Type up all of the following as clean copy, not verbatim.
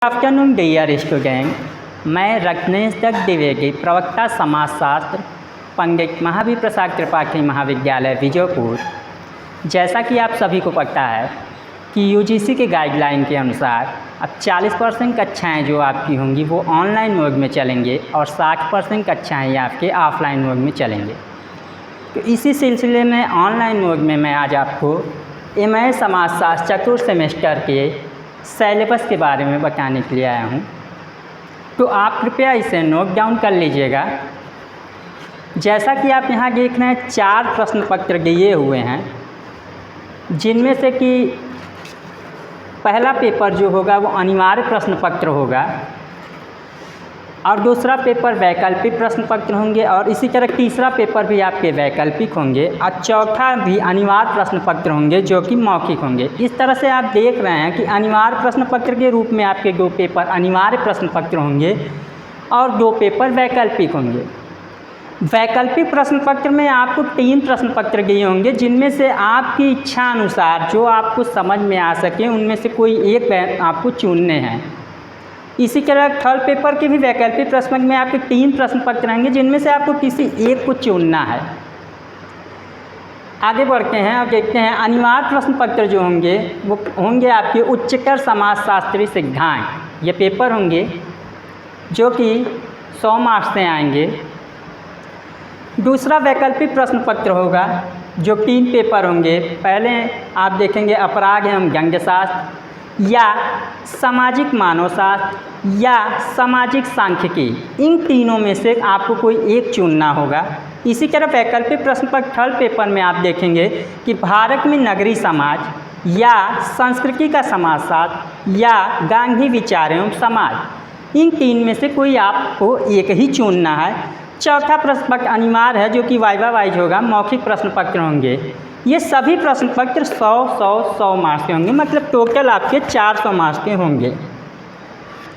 Afternoon dear student, मैं रत्नेश दत्त द्विवेदी, प्रवक्ता समाजशास्त्र, पंडित महावीर प्रसाद त्रिपाठी महाविद्यालय विजयपुर। जैसा कि आप सभी को पता है कि यूजीसी के गाइडलाइन के अनुसार अब 40% कक्षाएँ जो आपकी होंगी वो ऑनलाइन मोड में चलेंगे और 60% कक्षाएँ आपके ऑफलाइन मोड में चलेंगे। तो इसी सिलसिले में ऑनलाइन मोड में मैं आज आपको MA समाजशास्त्र चतुर्थ सेमेस्टर के सिलेबस के बारे में बताने के लिए आया हूँ। तो आप कृपया इसे नोट डाउन कर लीजिएगा। जैसा कि आप यहाँ देख रहे हैं 4 प्रश्न पत्र दिए हुए हैं, जिनमें से कि पहला पेपर जो होगा वो अनिवार्य प्रश्न पत्र होगा और दूसरा पेपर वैकल्पिक प्रश्न पत्र होंगे और इसी तरह तीसरा पेपर भी आपके वैकल्पिक होंगे और चौथा भी अनिवार्य प्रश्न पत्र होंगे जो कि मौखिक होंगे। इस तरह से आप देख रहे हैं कि अनिवार्य प्रश्न पत्र के रूप में आपके 2 पेपर अनिवार्य प्रश्न पत्र होंगे और 2 पेपर वैकल्पिक होंगे। वैकल्पिक प्रश्न पत्र में आपको 3 प्रश्न पत्र दिए होंगे, जिनमें से आपकी इच्छा अनुसार जो आपको समझ में आ सके उनमें से कोई एक आपको चुनने हैं। इसी तरह थर्ड पेपर के भी वैकल्पिक प्रश्न में आपके 3 प्रश्न पत्र रहेंगे, जिनमें से आपको किसी एक को चुनना है। आगे बढ़ते हैं और देखते हैं अनिवार्य प्रश्न पत्र जो होंगे वो होंगे आपके उच्चतर समाजशास्त्री सिद्धांत। ये पेपर होंगे जो कि 100 मार्क्स से आएंगे। दूसरा वैकल्पिक प्रश्न पत्र होगा जो 3 पेपर होंगे। पहले आप देखेंगे अपराध एवं गंगशास्त्र या सामाजिक मानवशास्त्र या सामाजिक सांख्यिकी। इन तीनों में से आपको कोई एक चुनना होगा। इसी तरह वैकल्पिक प्रश्न पत्र थर्ड पेपर में आप देखेंगे कि भारत में नगरीय समाज या संस्कृति का समाजशास्त्र या गांधी विचार एवं समाज, इन 3 में से कोई आपको एक ही चुनना है। चौथा प्रश्न पत्र अनिवार्य है जो कि वाइवा वाइज होगा, मौखिक प्रश्न पत्र होंगे। ये सभी प्रश्न पत्र 100 मार्क्स के होंगे, मतलब टोटल आपके 400 मार्क्स के होंगे।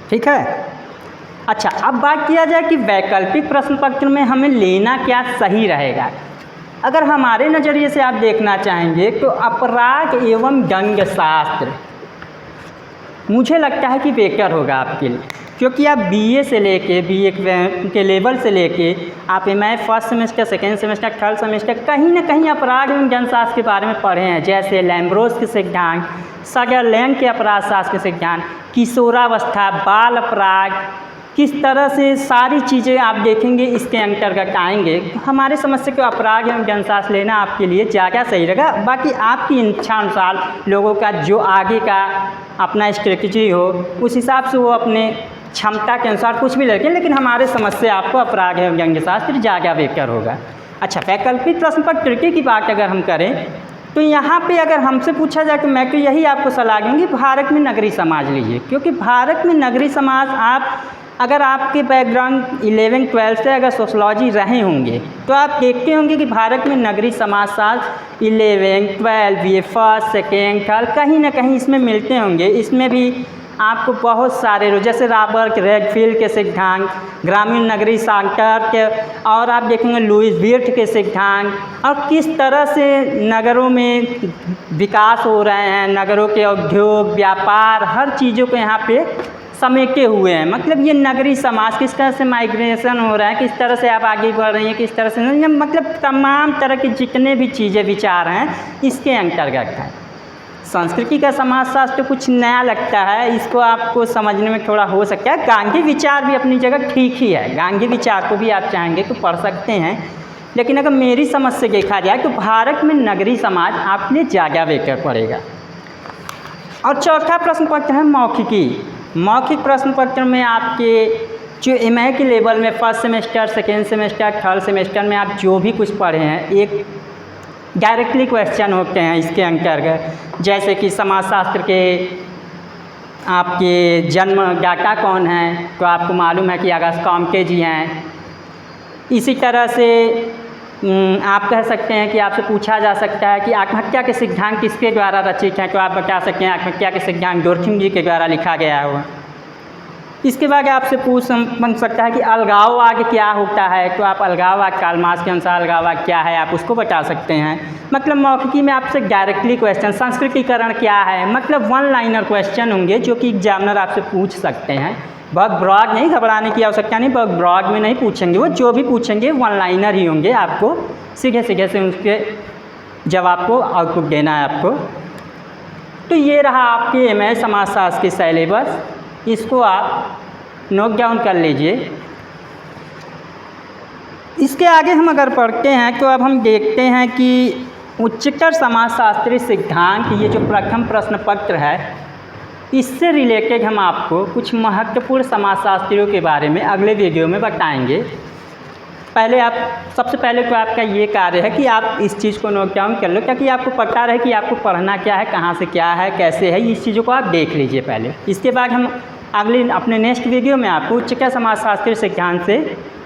ठीक है। अच्छा, अब बात किया जाए कि वैकल्पिक प्रश्न पत्र में हमें लेना क्या सही रहेगा। अगर हमारे नज़रिए से आप देखना चाहेंगे तो अपराध एवं गंगशास्त्र मुझे लगता है कि बेहतर होगा आपके लिए, क्योंकि आप BA से लेके BA के लेवल से लेके आप MA first semester, second semester, third semester कहीं ना कहीं अपराध एवं जनशास्त्र के बारे में पढ़े हैं, जैसे लैम्ब्रोस के सिद्धांत, सदरलैंड के अपराध शास्त्र के सिद्धांत, किशोरावस्था, बाल अपराध, किस तरह से सारी चीज़ें आप देखेंगे इसके अंतर्गत आएंगे। हमारे समझ से तो अपराध एवं जनशास्त्र लेना आपके लिए ज़्यादा सही रहेगा। बाकी आपकी इच्छा अनुसार लोगों का जो आगे का अपना स्ट्रेटजी हो उस हिसाब से वो अपने क्षमता के अनुसार कुछ भी लगे, लेकिन हमारे समझ से आपको अपराध एवं गंगशास्त्र ज़्यादा बेहतर होगा। अच्छा, वैकल्पिक प्रश्न पत्र की बात अगर हम करें तो यहाँ पे अगर हमसे पूछा जाए तो मैं तो यही आपको सलाह दूँगी, भारत में नगरीय समाज लीजिए। क्योंकि भारत में नगरीय समाज आप अगर आपके बैकग्राउंड 11-12 से अगर सोशलॉजी रहे होंगे तो आप देखते होंगे कि भारत में नगरीय समाजशास्त्र 11-12 BA फर्स्ट, सेकेंड, थर्ड कहीं ना कहीं इसमें मिलते होंगे। इसमें भी आपको बहुत सारे जैसे रॉबर्ट रेडफील्ड के सिद्धांत, ग्रामीण नगरीय सांख्यिकी और आप देखेंगे लुईस विर्थ के सिद्धांत और किस तरह से नगरों में विकास हो रहे हैं, नगरों के उद्योग, व्यापार, हर चीज़ों को यहाँ पे समेटे हुए हैं। मतलब ये नगरीय समाज किस तरह से माइग्रेशन हो रहा है, किस तरह से आप आगे बढ़ रही हैं, किस तरह से, मतलब तमाम तरह के जितने भी चीज़ें विचार हैं इसके अंतर्गत है। संस्कृति का समाजशास्त्र कुछ नया लगता है, इसको आपको समझने में थोड़ा हो सकता है। गांधी विचार भी अपनी जगह ठीक ही है, गांधी विचार को भी आप चाहेंगे तो पढ़ सकते हैं, लेकिन अगर मेरी समझ से देखा जाए तो भारत में नगरीय समाज आपके लिए ज़्यादा बेहतर पड़ेगा। और चौथा प्रश्न पत्र है मौखिकी। मौखिक प्रश्न पत्र में आपके जो MA के लेवल में first semester, second semester, third semester में आप जो भी कुछ पढ़े हैं एक डायरेक्टली क्वेश्चन होते हैं इसके अंतर्गत, जैसे कि समाजशास्त्र के आपके जन्मदाता कौन हैं तो आपको मालूम है कि अगस्त कॉम्टे जी हैं। इसी तरह से आप कह सकते हैं कि आपसे पूछा जा सकता है कि आत्महत्या के सिद्धांत किसके द्वारा रचित हैं, तो आप बता सकते हैं आत्महत्या के सिद्धांत डोर्खिम जी के द्वारा लिखा गया हुआ। इसके बाद आपसे बन सकता है कि अलगाववाद क्या होता है, तो आप अलगाववाद कार्ल मार्क्स के अनुसार अलगाववाद क्या है आप उसको बता सकते हैं। मतलब मौखिकी में आपसे डायरेक्टली क्वेश्चन, संस्कृतिकरण क्या है, मतलब वन लाइनर क्वेश्चन होंगे जो कि एग्जामिनर आपसे पूछ सकते हैं। बहुत ब्रॉड नहीं, घबराने की आवश्यकता नहीं, बहुत ब्रॉड में नहीं पूछेंगे, वो जो भी पूछेंगे वन लाइनर ही होंगे। आपको सीधे सीधे से उसके जवाब को आउटपुट देना है आपको। तो ये रहा आपके एमए समाजशास्त्र के सिलेबस, इसको आप नोट डाउन कर लीजिए। इसके आगे हम अगर पढ़ते हैं तो अब हम देखते हैं कि उच्चतर समाजशास्त्री सिद्धांत, ये जो प्रथम प्रश्न पत्र है, इससे रिलेटेड हम आपको कुछ महत्वपूर्ण समाजशास्त्रियों के बारे में अगले वीडियो में बताएंगे। पहले आप सबसे पहले तो आपका ये कार्य है कि आप इस चीज़ को नोट डाउन कर लो, ताकि आपको पता रहे कि आपको पढ़ना क्या है, कहाँ से क्या है, कैसे है, इस चीज़ों को आप देख लीजिए पहले। इसके बाद हम अगले अपने नेक्स्ट वीडियो में आपको उच्चतर समाजशास्त्री सिद्धांत से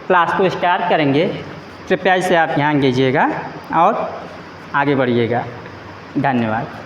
क्लास को स्टार्ट करेंगे। कृपया इसे आप ध्यान दीजिएगा और आगे बढ़िएगा। धन्यवाद।